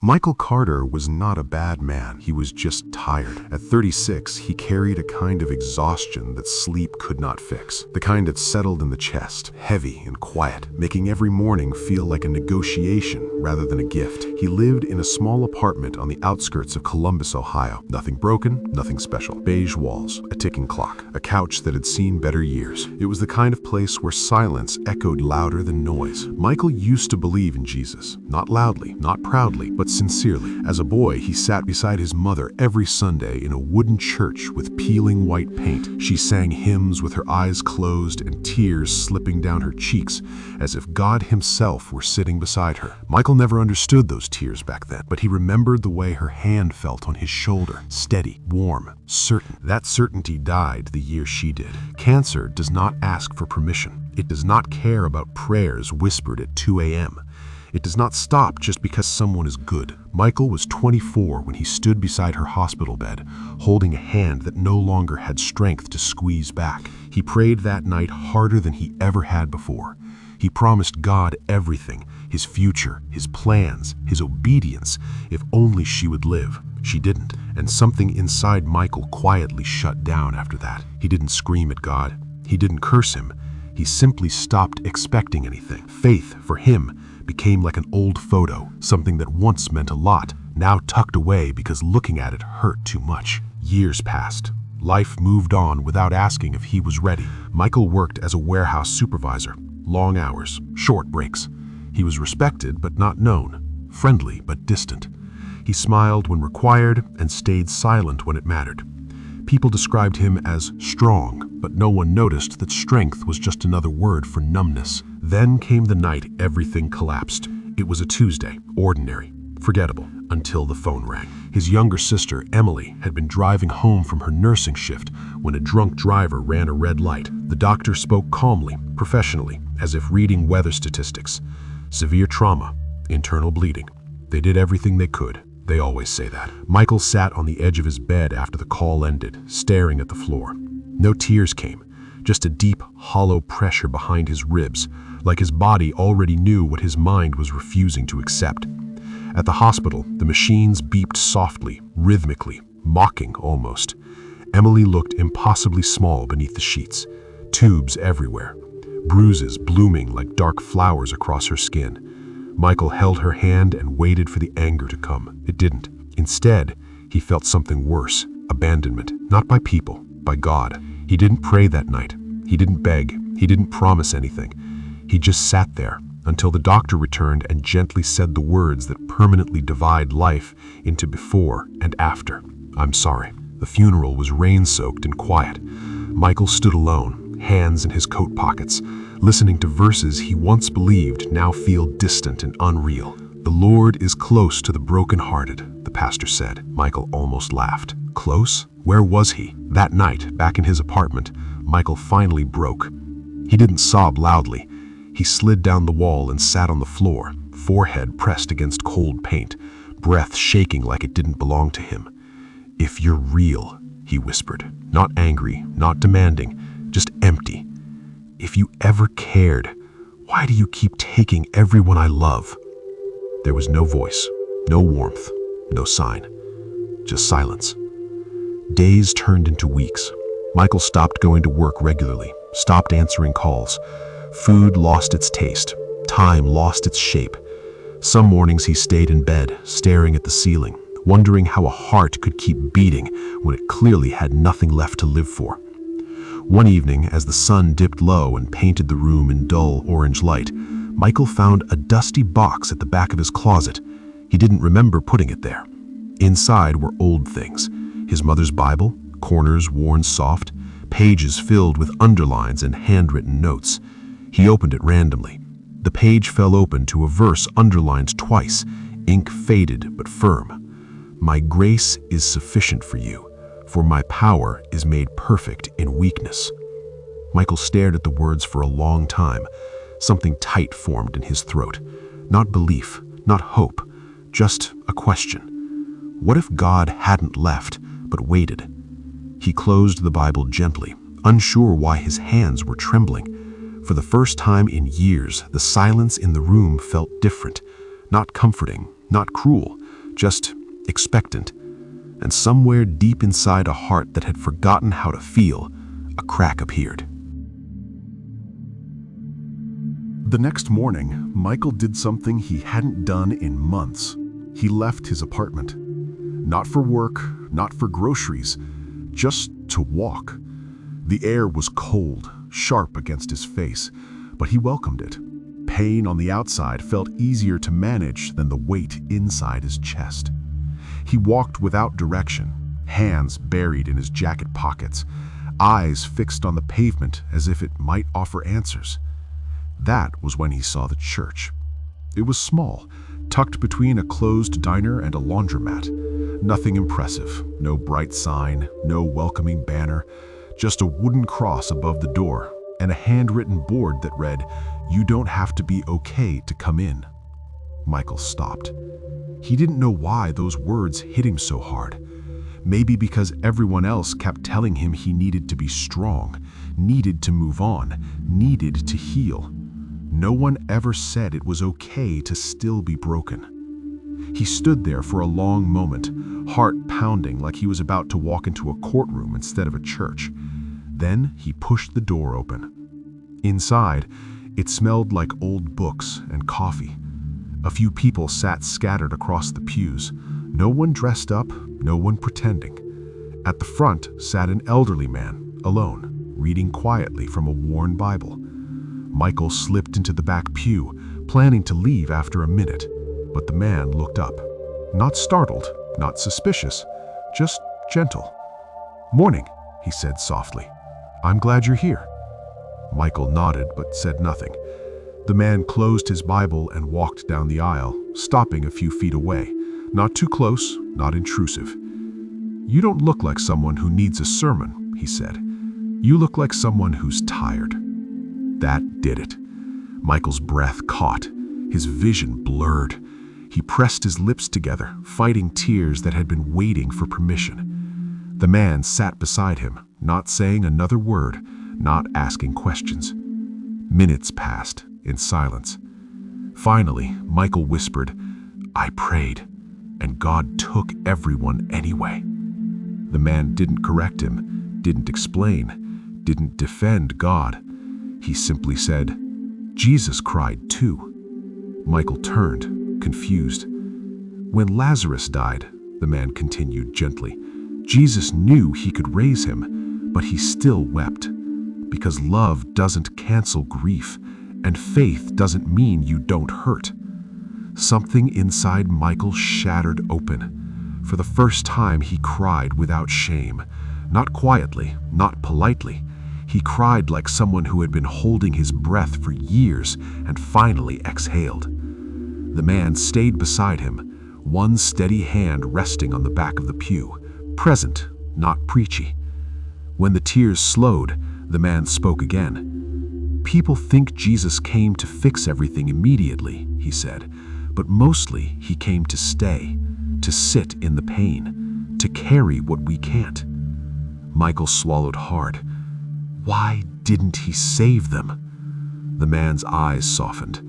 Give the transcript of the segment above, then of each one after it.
Michael Carter was not a bad man. He was just tired. At 36, he carried a kind of exhaustion that sleep could not fix. The kind that settled in the chest, heavy and quiet, making every morning feel like a negotiation rather than a gift. He lived in a small apartment on the outskirts of Columbus, Ohio. Nothing broken, nothing special. Beige walls, a ticking clock, a couch that had seen better years. It was the kind of place where silence echoed louder than noise. Michael used to believe in Jesus, not loudly, not proudly, but sincerely. As a boy, he sat beside his mother every Sunday in a wooden church with peeling white paint. She sang hymns with her eyes closed and tears slipping down her cheeks, as if God himself were sitting beside her. Michael never understood those tears back then, but he remembered the way her hand felt on his shoulder, steady, warm, certain. That certainty died the year she did. Cancer does not ask for permission. It does not care about prayers whispered at 2 a.m. It does not stop just because someone is good. Michael was 24 when he stood beside her hospital bed, holding a hand that no longer had strength to squeeze back. He prayed that night harder than he ever had before. He promised God everything, his future, his plans, his obedience, if only she would live. She didn't, and something inside Michael quietly shut down after that. He didn't scream at God. He didn't curse him. He simply stopped expecting anything. Faith, for him, became like an old photo, something that once meant a lot, now tucked away because looking at it hurt too much. Years passed. Life moved on without asking if he was ready. Michael worked as a warehouse supervisor. Long hours, short breaks. He was respected but not known, friendly but distant. He smiled when required and stayed silent when it mattered. People described him as strong, but no one noticed that strength was just another word for numbness. Then came the night everything collapsed. It was a Tuesday, ordinary, forgettable, until the phone rang. His younger sister, Emily, had been driving home from her nursing shift when a drunk driver ran a red light. The doctor spoke calmly, professionally, as if reading weather statistics. Severe trauma, internal bleeding. They did everything they could. They always say that. Michael sat on the edge of his bed after the call ended, staring at the floor. No tears came, just a deep, hollow pressure behind his ribs, like his body already knew what his mind was refusing to accept. At the hospital, the machines beeped softly, rhythmically, mocking almost. Emily looked impossibly small beneath the sheets, tubes everywhere, bruises blooming like dark flowers across her skin. Michael held her hand and waited for the anger to come. It didn't. Instead, he felt something worse, abandonment, not by people, by God. He didn't pray that night. He didn't beg. He didn't promise anything. He just sat there until the doctor returned and gently said the words that permanently divide life into before and after. "I'm sorry." The funeral was rain-soaked and quiet. Michael stood alone, hands in his coat pockets, listening to verses he once believed now feel distant and unreal. "The Lord is close to the brokenhearted," the pastor said. Michael almost laughed. Close? Where was he? That night, back in his apartment, Michael finally broke. He didn't sob loudly. He slid down the wall and sat on the floor, forehead pressed against cold paint, breath shaking like it didn't belong to him. "If you're real," he whispered, not angry, not demanding, just empty. "If you ever cared, why do you keep taking everyone I love?" There was no voice, no warmth, no sign, just silence. Days turned into weeks. Michael stopped going to work regularly, stopped answering calls. Food lost its taste. Time lost its shape. Some mornings he stayed in bed, staring at the ceiling, wondering how a heart could keep beating when it clearly had nothing left to live for. One evening, as the sun dipped low and painted the room in dull orange light, Michael found a dusty box at the back of his closet. He didn't remember putting it there. Inside were old things. His mother's Bible, corners worn soft, pages filled with underlines and handwritten notes. He opened it randomly. The page fell open to a verse underlined twice, ink faded but firm. "My grace is sufficient for you, for my power is made perfect in weakness." Michael stared at the words for a long time. Something tight formed in his throat. Not belief, not hope, just a question. What if God hadn't left, but waited? He closed the Bible gently, unsure why his hands were trembling. For the first time in years, the silence in the room felt different. Not comforting, not cruel, just expectant. And somewhere deep inside a heart that had forgotten how to feel, a crack appeared. The next morning, Michael did something he hadn't done in months. He left his apartment. Not for work, not for groceries, just to walk. The air was cold, sharp against his face, but he welcomed it. Pain on the outside felt easier to manage than the weight inside his chest. He walked without direction, hands buried in his jacket pockets, eyes fixed on the pavement as if it might offer answers. That was when he saw the church. It was small, tucked between a closed diner and a laundromat. Nothing impressive, no bright sign, no welcoming banner, just a wooden cross above the door and a handwritten board that read, "You don't have to be okay to come in." Michael stopped. He didn't know why those words hit him so hard. Maybe because everyone else kept telling him he needed to be strong, needed to move on, needed to heal. No one ever said it was okay to still be broken. He stood there for a long moment, heart pounding like he was about to walk into a courtroom instead of a church. Then he pushed the door open. Inside, it smelled like old books and coffee. A few people sat scattered across the pews. No one dressed up, no one pretending. At the front sat an elderly man, alone, reading quietly from a worn Bible. Michael slipped into the back pew, planning to leave after a minute, but the man looked up. Not startled, not suspicious, just gentle. "Morning," he said softly. "I'm glad you're here." Michael nodded but said nothing. The man closed his Bible and walked down the aisle, stopping a few feet away. Not too close, not intrusive. "You don't look like someone who needs a sermon," he said. "You look like someone who's tired." That did it. Michael's breath caught, his vision blurred. He pressed his lips together, fighting tears that had been waiting for permission. The man sat beside him, not saying another word, not asking questions. Minutes passed in silence. Finally, Michael whispered, "I prayed, and God took everyone anyway." The man didn't correct him, didn't explain, didn't defend God. He simply said, "Jesus cried too." Michael turned, confused. "When Lazarus died," the man continued gently, "Jesus knew he could raise him, but he still wept. Because love doesn't cancel grief, and faith doesn't mean you don't hurt." Something inside Michael shattered open. For the first time, he cried without shame. Not quietly, not politely. He cried like someone who had been holding his breath for years and finally exhaled. The man stayed beside him, one steady hand resting on the back of the pew, present, not preachy. When the tears slowed, the man spoke again. "People think Jesus came to fix everything immediately," he said, "but mostly he came to stay, to sit in the pain, to carry what we can't." Michael swallowed hard. Why didn't he save them? The man's eyes softened.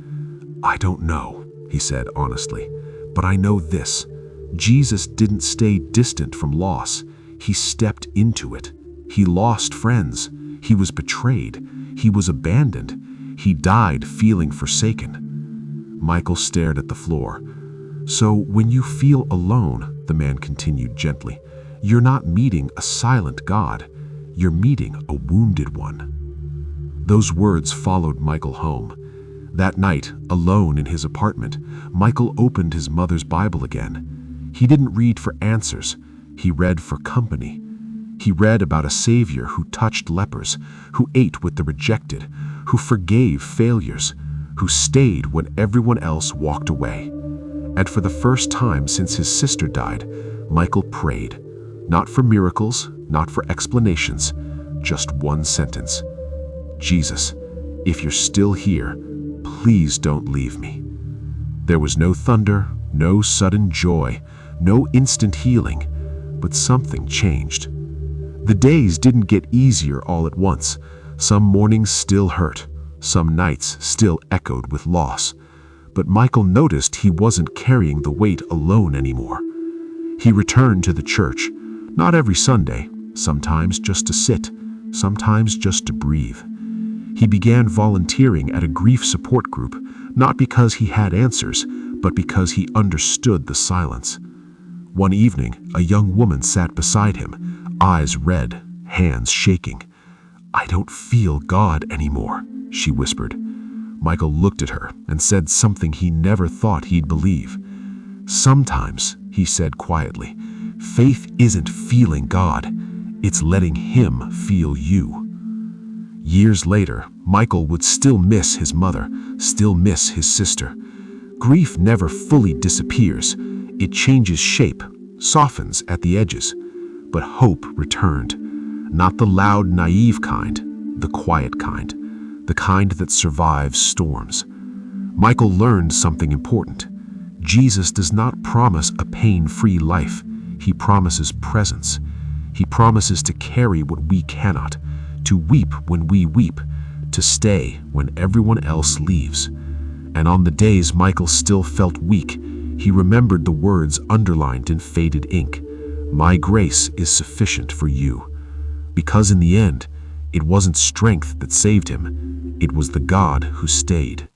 "I don't know," he said honestly, "but I know this. Jesus didn't stay distant from loss. He stepped into it. He lost friends. He was betrayed. He was abandoned. He died feeling forsaken." Michael stared at the floor. "So when you feel alone," the man continued gently, "you're not meeting a silent God. You're meeting a wounded one." Those words followed Michael home. That night, alone in his apartment, Michael opened his mother's Bible again. He didn't read for answers. He read for company. He read about a Savior who touched lepers, who ate with the rejected, who forgave failures, who stayed when everyone else walked away. And for the first time since his sister died, Michael prayed. Not for miracles, not for explanations, just one sentence. "Jesus, if you're still here, please don't leave me." There was no thunder, no sudden joy, no instant healing, but something changed. The days didn't get easier all at once. Some mornings still hurt, some nights still echoed with loss. But Michael noticed he wasn't carrying the weight alone anymore. He returned to the church, not every Sunday, sometimes just to sit, sometimes just to breathe. He began volunteering at a grief support group, not because he had answers, but because he understood the silence. One evening, a young woman sat beside him, eyes red, hands shaking. "I don't feel God anymore," she whispered. Michael looked at her and said something he never thought he'd believe. "Sometimes," he said quietly, "faith isn't feeling God, it's letting Him feel you." Years later, Michael would still miss his mother, still miss his sister. Grief never fully disappears. It changes shape, softens at the edges. But hope returned. Not the loud, naive kind, the quiet kind, the kind that survives storms. Michael learned something important. Jesus does not promise a pain-free life. He promises presence. He promises to carry what we cannot, to weep when we weep, to stay when everyone else leaves. And on the days Michael still felt weak, he remembered the words underlined in faded ink, "My grace is sufficient for you." Because in the end, it wasn't strength that saved him, it was the God who stayed.